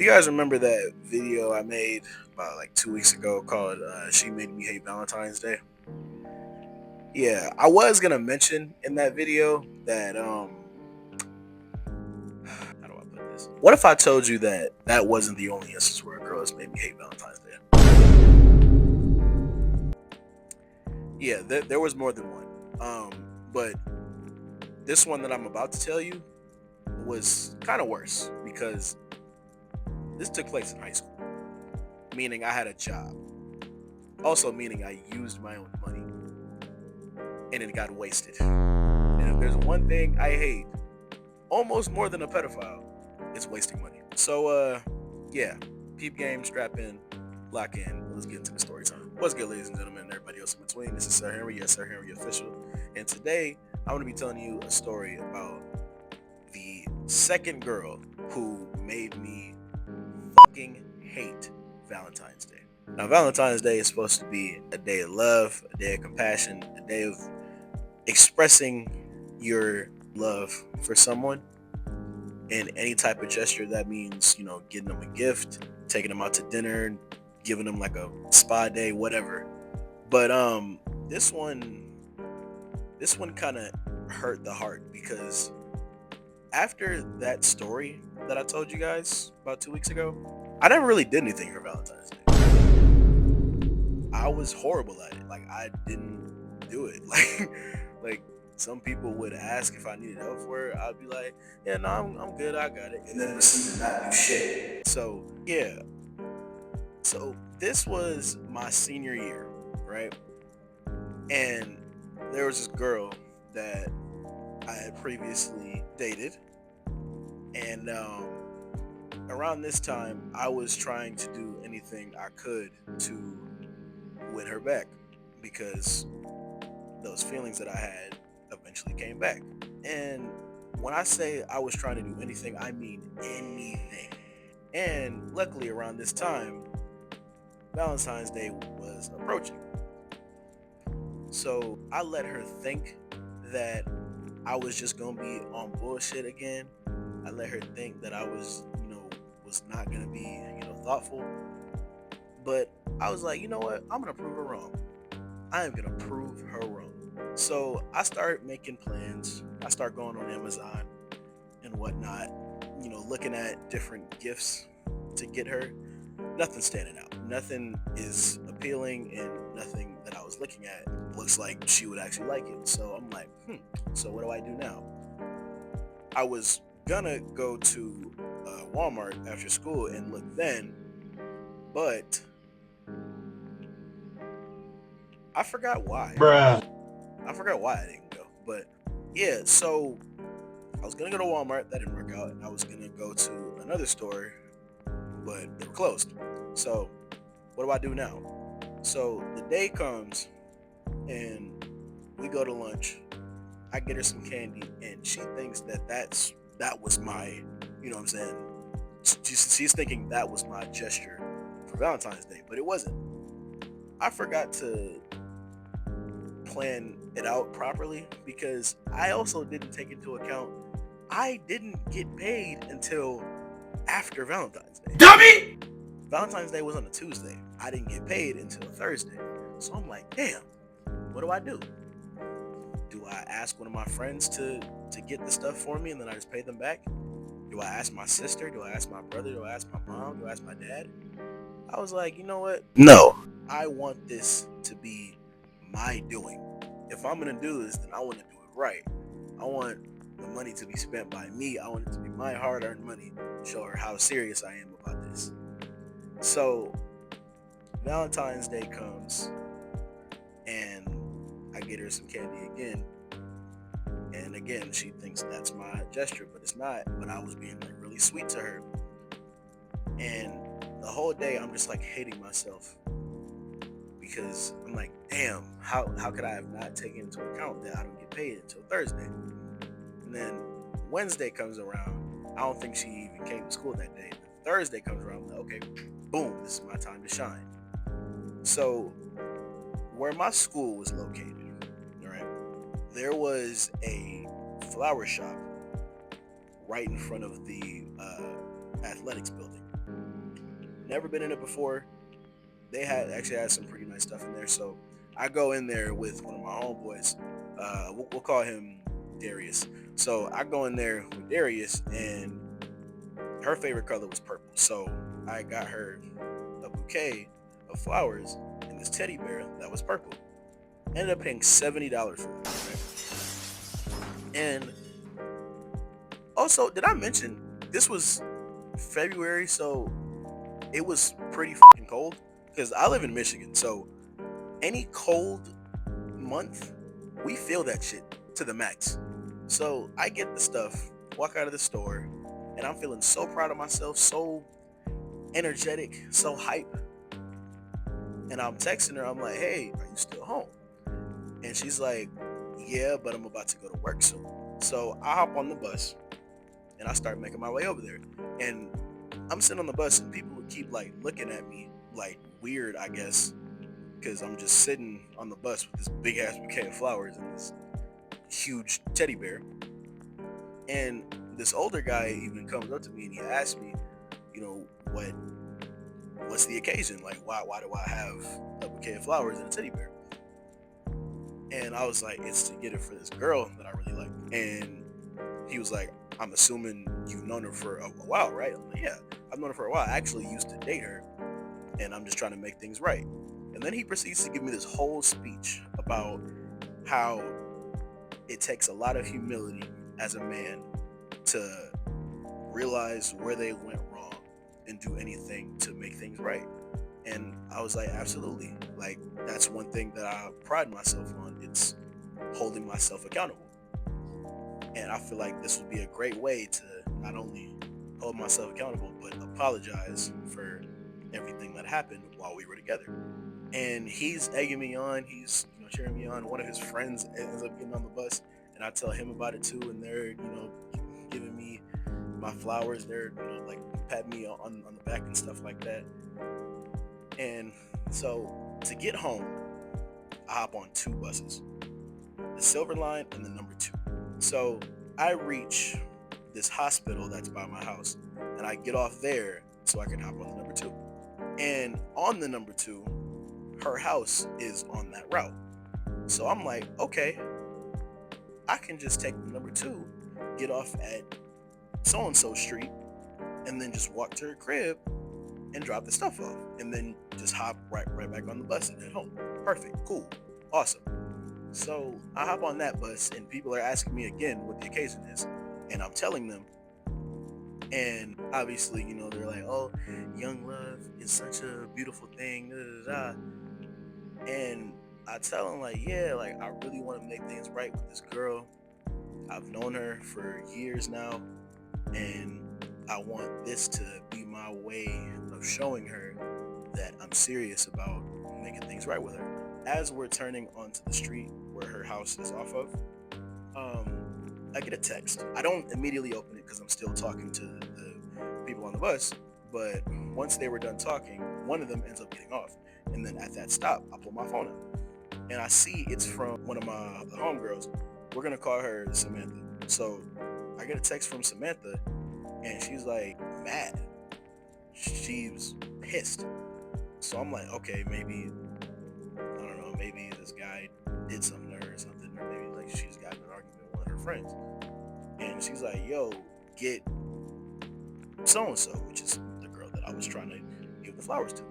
you guys remember that video I made about like 2 weeks ago called She Made Me Hate Valentine's Day? Yeah, I was gonna mention in that video that how do I put this? What if I told you that that wasn't the only instance where a girl has made me hate Valentine's Day? Yeah, there was more than one. But this one that I'm about to tell you was kind of worse because this took place in high school, meaning I had a job. Also, meaning I used my own money and it got wasted. And if there's one thing I hate almost more than a pedophile, it's wasting money. So, yeah, peep game, strap in, lock in. Let's get into the story time. What's good, ladies and gentlemen, and everybody else in between? This is Sir Henry, yes, Sir Henry official, and today I'm going to be telling you a story about the second girl who made me fucking hate Valentine's Day. Now, Valentine's Day is supposed to be a day of love, a day of compassion, a day of expressing your love for someone in any type of gesture. That means, getting them a gift, taking them out to dinner, giving them like a spa day, whatever. But this one kind of hurt the heart because after that story that I told you guys about 2 weeks ago, I never really did anything for Valentine's Day. I was horrible at it. Like, I didn't do it. Like some people would ask if I needed help for it. I'd be like, yeah, no, I'm good. I got it. And then proceed to not do shit. So, yeah. So this was my senior year, right? And there was this girl that I had previously dated. And around this time, I was trying to do anything I could to win her back because those feelings that I had eventually came back. And when I say I was trying to do anything, I mean anything. And luckily around this time, Valentine's Day was approaching. So I let her think that I was just gonna be on bullshit again. I let her think that I was, was not gonna be, thoughtful. But I was like, you know what? I'm gonna prove her wrong. I am gonna prove her wrong. So I started making plans. I start going on Amazon and whatnot, looking at different gifts to get her. Nothing standing out. Nothing is appealing, and nothing that I was looking at looks like she would actually like it. So I'm like, so what do I do now? I was gonna go to Walmart after school and look then, but I forgot why. I forgot why I didn't go. But yeah, so I was gonna go to Walmart. That didn't work out. And I was gonna go to another store, but they were closed. So what do I do now? So the day comes and we go to lunch. I get her some candy and she thinks that was my, you know what I'm saying? She's thinking that was my gesture for Valentine's Day, but it wasn't. I forgot to plan it out properly because I also didn't take into account I didn't get paid until after Valentine's Day. Dummy! Valentine's Day was on a Tuesday. I didn't get paid until Thursday. So I'm like, damn, what do I do? Do I ask one of my friends to get the stuff for me and then I just pay them back? Do I ask my sister? Do I ask my brother? Do I ask my mom? Do I ask my dad? I was like, you know what? No, I want this to be my doing. If I'm gonna do this, then I want to do it right. I want the money to be spent by me. I want it to be my hard-earned money. Show her how serious I am about this. So Valentine's Day comes and I get her some candy again. And again, she thinks that's my gesture, but it's not. But I was being like really sweet to her. And the whole day I'm just like hating myself because I'm like, damn, how could I have not taken into account that I don't get paid until Thursday? And then Wednesday comes around. I don't think she even came to school that day. Thursday comes around. I'm like, okay, boom, this is my time to shine. So where my school was located, right, there was a flower shop right in front of the athletics building. Never been in it before. They actually had some pretty nice stuff in there. So I go in there with one of my homeboys. We'll call him Darius. So I go in there with Darius, and her favorite color was purple. So I got her a bouquet of flowers and this teddy bear that was purple. Ended up paying $70 for it. Right? And also, did I mention this was February, so it was pretty fucking cold? Because I live in Michigan, so any cold month, we feel that shit to the max. So I get the stuff, walk out of the store, and I'm feeling so proud of myself, so energetic, so hype. And I'm texting her, I'm like, hey, are you still home? And she's like, yeah, but I'm about to go to work soon. So I hop on the bus and I start making my way over there. And I'm sitting on the bus and people would keep like looking at me like weird, I guess, because I'm just sitting on the bus with this big ass bouquet of flowers and this huge teddy bear. And this older guy even comes up to me and he asks me, you know, what's the occasion? Like, why do I have a bouquet of flowers and a teddy bear? And I was like, it's to get it for this girl that I really like. And he was like, I'm assuming you've known her for a while, right? I'm like, yeah, I've known her for a while. I actually used to date her, and I'm just trying to make things right. And then he proceeds to give me this whole speech about how it takes a lot of humility as a man to realize where they went wrong and do anything to make things right. And I was like, absolutely. Like, that's one thing that I pride myself on. It's holding myself accountable. And I feel like this would be a great way to not only hold myself accountable, but apologize for everything that happened while we were together. And he's egging me on. He's, cheering me on. One of his friends ends up getting on the bus, and I tell him about it too. And they're, giving me my flowers. They're, like patting me on the back and stuff like that. And so to get home, I hop on 2 buses, the Silver Line and the number 2. So I reach this hospital that's by my house, and I get off there so I can hop on the number 2. And on the number 2, her house is on that route. So I'm like, okay, I can just take the number 2, get off at so-and-so street, and then just walk to her crib and drop the stuff off, and then just hop right back on the bus and head home. Perfect, cool, awesome. So I hop on that bus, and people are asking me again what the occasion is, and I'm telling them. And obviously, they're like, oh, young love is such a beautiful thing, da, da, da. And I tell them, like, yeah, like, I really want to make things right with this girl. I've known her for years now, and I want this to be my way of showing her that I'm serious about making things right with her. As we're turning onto the street where her house is off of, I get a text. I don't immediately open it because I'm still talking to the people on the bus, but once they were done talking, one of them ends up getting off. And then at that stop, I pull my phone up, and I see it's from one of my homegirls. We're going to call her Samantha. So I get a text from Samantha, and she's like mad. She was pissed. So I'm like, okay, maybe, I don't know, maybe this guy did something to her or something, or maybe like she's got in an argument with one of her friends. And she's like, yo, get so-and-so, which is the girl that I was trying to give the flowers to.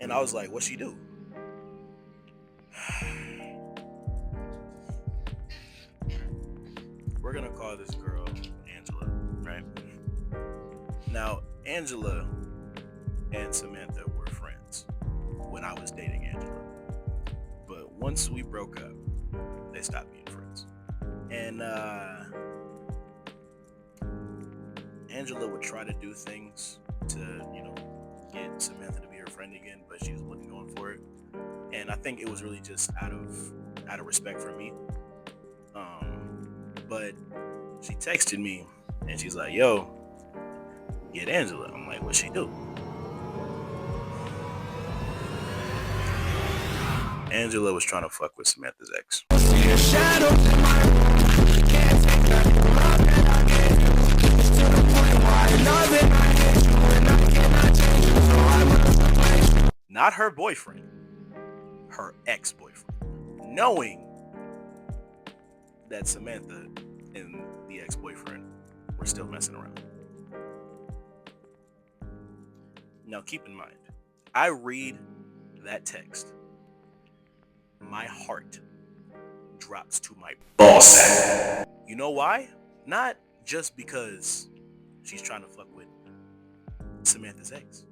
And I was like, what'd she do? We're gonna call this girl Angela, right? Now, Angela and Samantha were friends when I was dating Angela. But once we broke up, they stopped being friends. And Angela would try to do things to, get Samantha to be her friend again, but she wasn't going for it. And I think it was really just out of respect for me. But she texted me and she's like, yo, get Angela. I'm like, what'd she do? Angela was trying to fuck with Samantha's ex. not her boyfriend, her ex-boyfriend, knowing that Samantha and the ex-boyfriend were still messing around. Now keep in mind, I read that text, my heart drops to my ballsack. You know why? Not just because she's trying to fuck with Samantha's ex.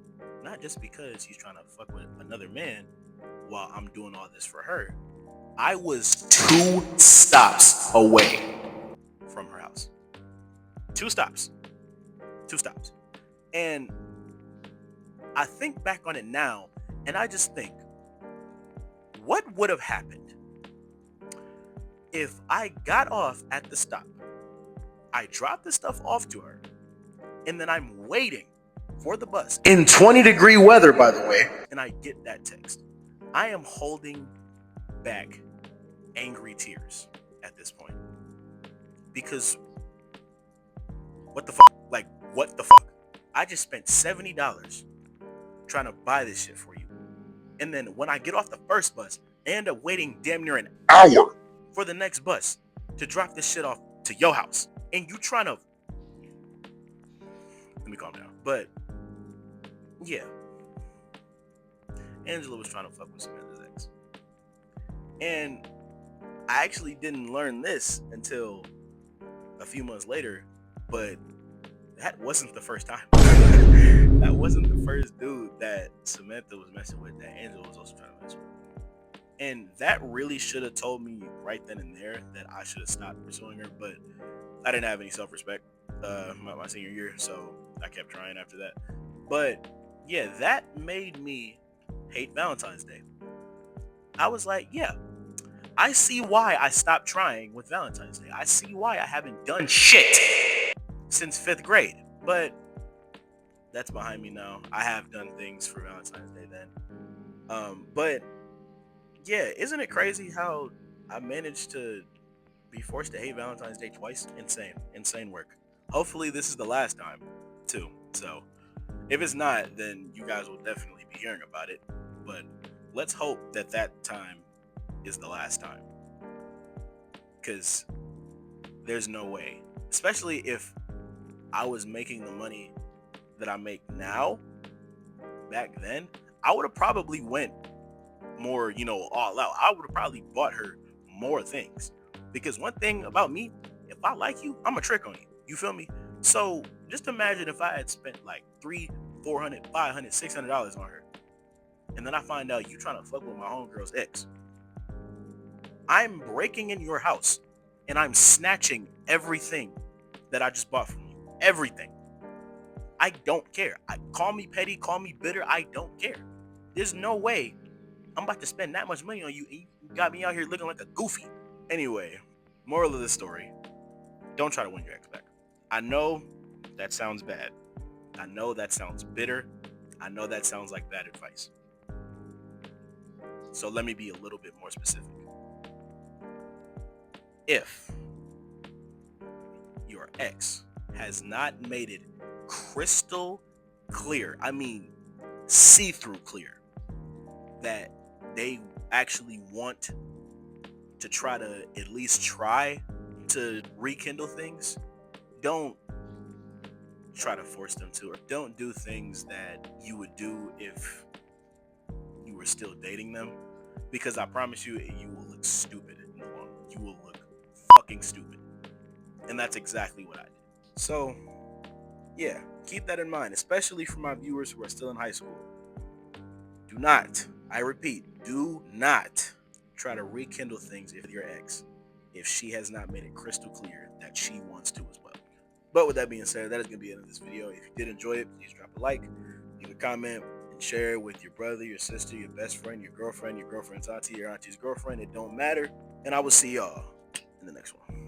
Not just because she's trying to fuck with another man while I'm doing all this for her. I was 2 stops away from her house. 2 stops. 2 stops. And I think back on it now, and I just think, what would have happened if I got off at the stop, I dropped the stuff off to her, and then I'm waiting for the bus in 20-degree weather, by the way, and I get that text? I am holding back angry tears at this point, because what the fuck? Like, what the fuck? I just spent $70 trying to buy this shit for you, and then when I get off the first bus, I end up waiting damn near an hour for the next bus to drop this shit off to your house, and you trying to... Let me calm down. But yeah, Angela was trying to fuck with Samantha's ex, and I actually didn't learn this until a few months later, but that wasn't the first time. That wasn't the first dude that Samantha was messing with that Angela was also trying to mess with. And that really should have told me right then and there that I should have stopped pursuing her, but I didn't have any self-respect my senior year, so I kept trying after that. But yeah, that made me hate Valentine's Day. I was like, yeah, I see why I stopped trying with Valentine's Day. I see why I haven't done shit since 5th grade. But that's behind me now. I have done things for Valentine's Day then. But yeah, isn't it crazy how I managed to be forced to hate Valentine's Day twice? Insane work. Hopefully this is the last time too. So if it's not, then you guys will definitely be hearing about it. But let's hope that that time is the last time, because there's no way, especially if I was making the money that I make now. Back then, I would have probably went more, all out. I would have probably bought her more things, because one thing about me, if I like you, I'm a trick on you. You feel me? So just imagine if I had spent like $300, $400, $500, $600 on her, and then I find out you trying to fuck with my homegirl's ex. I'm breaking in your house and I'm snatching everything that I just bought from you. Everything. I don't care. Call me petty, call me bitter. I don't care. There's no way I'm about to spend that much money on you, and you got me out here looking like a goofy. Anyway, moral of the story: don't try to win your ex back. I know that sounds bad. I know that sounds bitter. I know that sounds like bad advice. So let me be a little bit more specific. If your ex has not made it crystal clear, I mean see-through clear, that they actually want to try to at least try to rekindle things, don't try to force them to, or don't do things that you would do if you were still dating them, because I promise you, you will look stupid in the long run. You will look fucking stupid, and that's exactly what I did. So yeah, keep that in mind, especially for my viewers who are still in high school. Do not, I repeat, do not try to rekindle things with your ex if she has not made it crystal clear that she wants to as well. But with that being said, that is going to be the end of this video. If you did enjoy it, please drop a like, leave a comment, and share it with your brother, your sister, your best friend, your girlfriend's auntie, your auntie's girlfriend. It don't matter. And I will see y'all in the next one.